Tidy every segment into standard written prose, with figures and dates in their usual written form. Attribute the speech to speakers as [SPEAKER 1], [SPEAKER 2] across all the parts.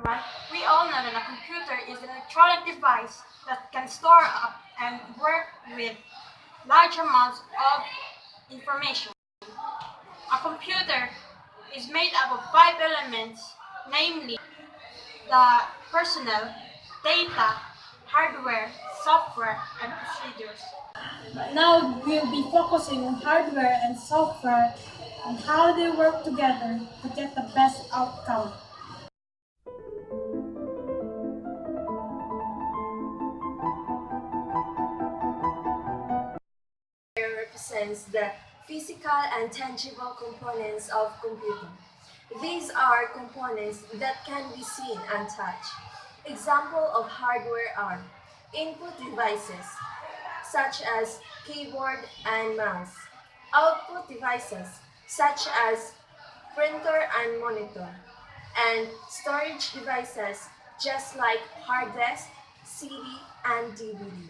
[SPEAKER 1] everyone, we all know that a computer is an electronic device that can store up and work with large amounts of information. A computer is made up of five elements, namely the personnel, data, hardware, software, and procedures.
[SPEAKER 2] Now we'll be focusing on hardware and software and how they work together to get the best outcome.
[SPEAKER 3] Represents the physical and tangible components of computing. These are components that can be seen and touched. Examples of hardware are input devices, such as keyboard and mouse, output devices, such as printer and monitor, and storage devices, just like hard disk, CD, and DVD.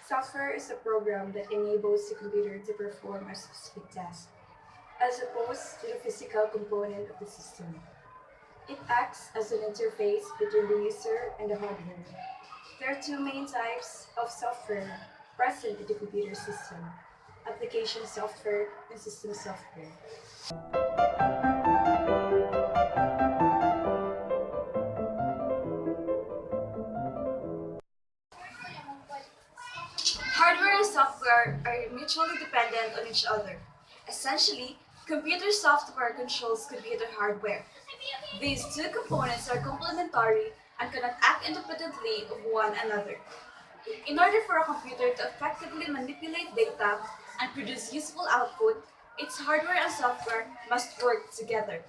[SPEAKER 4] Software is a program that enables the computer to perform a specific task, as opposed to the physical component of the system. It acts as an interface between the user and the hardware. There are two main types of software present in the computer system: application software and system software.
[SPEAKER 3] Hardware and software are mutually dependent on each other. Essentially, computer software controls computer hardware. These two components are complementary and cannot act independently of one another. In order for a computer to effectively manipulate data and produce useful output, its hardware and software must work together.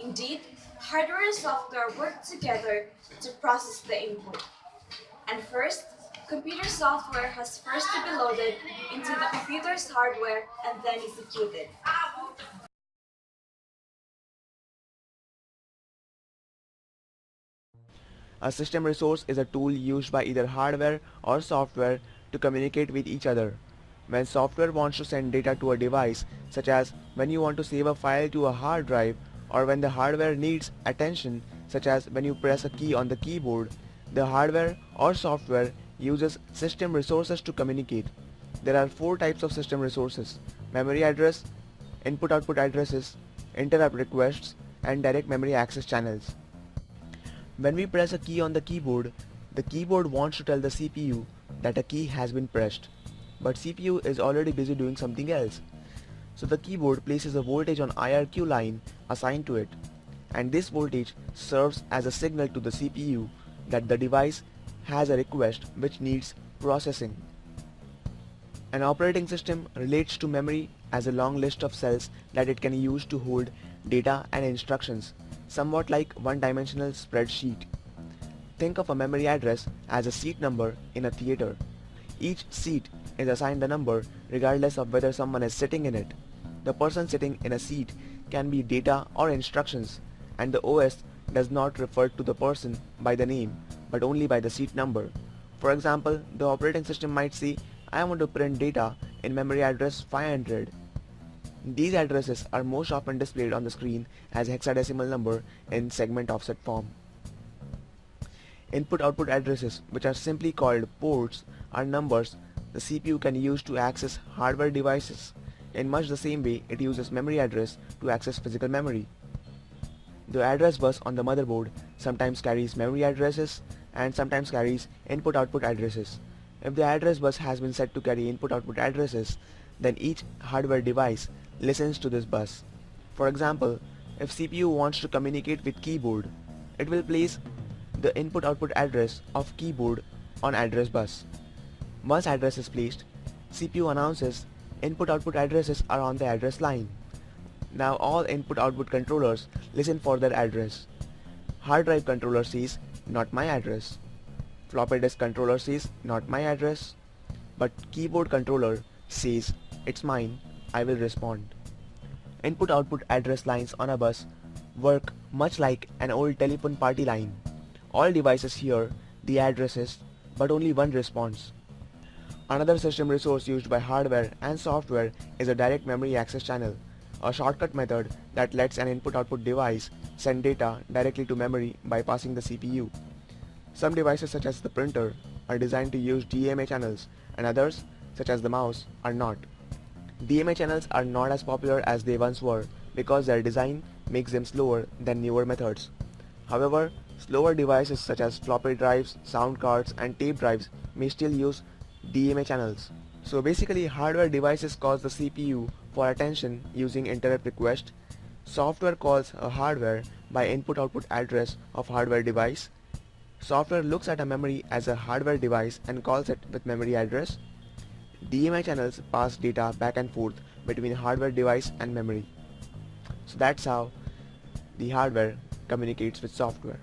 [SPEAKER 3] Indeed, hardware and software work together to process the input. And first, computer software has first to be loaded into the computer's hardware and then executed.
[SPEAKER 5] A system resource is a tool used by either hardware or software to communicate with each other. When software wants to send data to a device, such as when you want to save a file to a hard drive, or when the hardware needs attention, such as when you press a key on the keyboard, the hardware or software uses system resources to communicate. There are four types of system resources: memory address, input-output addresses, interrupt requests, and direct memory access channels. When we press a key on the keyboard wants to tell the CPU that a key has been pressed. But CPU is already busy doing something else. So the keyboard places a voltage on IRQ line assigned to it. And this voltage serves as a signal to the CPU that the device has a request which needs processing. An operating system relates to memory as a long list of cells that it can use to hold data and instructions, somewhat like one-dimensional spreadsheet. Think of a memory address as a seat number in a theater. Each seat is assigned a number regardless of whether someone is sitting in it. The person sitting in a seat can be data or instructions, and the OS does not refer to the person by the name, but only by the seat number. For example, the operating system might say, I want to print data in memory address 500. These addresses are most often displayed on the screen as hexadecimal number in segment offset form. Input-output addresses, which are simply called ports, are numbers the CPU can use to access hardware devices, in much the same way it uses memory address to access physical memory. The address bus on the motherboard sometimes carries memory addresses and sometimes carries input-output addresses. If the address bus has been set to carry input-output addresses, then each hardware device listens to this bus. For example, if CPU wants to communicate with keyboard, it will place the input-output address of keyboard on address bus. Once address is placed, CPU announces input-output addresses are on the address line. Now all input-output controllers listen for their address. Hard drive controller says, not my address. Floppy disk controller says, not my address. But keyboard controller says, it's mine, I will respond. Input-output address lines on a bus work much like an old telephone party line. All devices hear the addresses, but only one responds. Another system resource used by hardware and software is a direct memory access channel, a shortcut method that lets an input-output device send data directly to memory bypassing the CPU. Some devices such as the printer are designed to use DMA channels and others, such as the mouse, are not. DMA channels are not as popular as they once were because their design makes them slower than newer methods. However, slower devices such as floppy drives, sound cards and tape drives may still use DMA channels. So basically, hardware devices cause the CPU for attention using interrupt request. Software calls a hardware by input-output address of hardware device. Software looks at a memory as a hardware device and calls it with memory address. DMA channels pass data back and forth between hardware device and memory. So that's how the hardware communicates with software.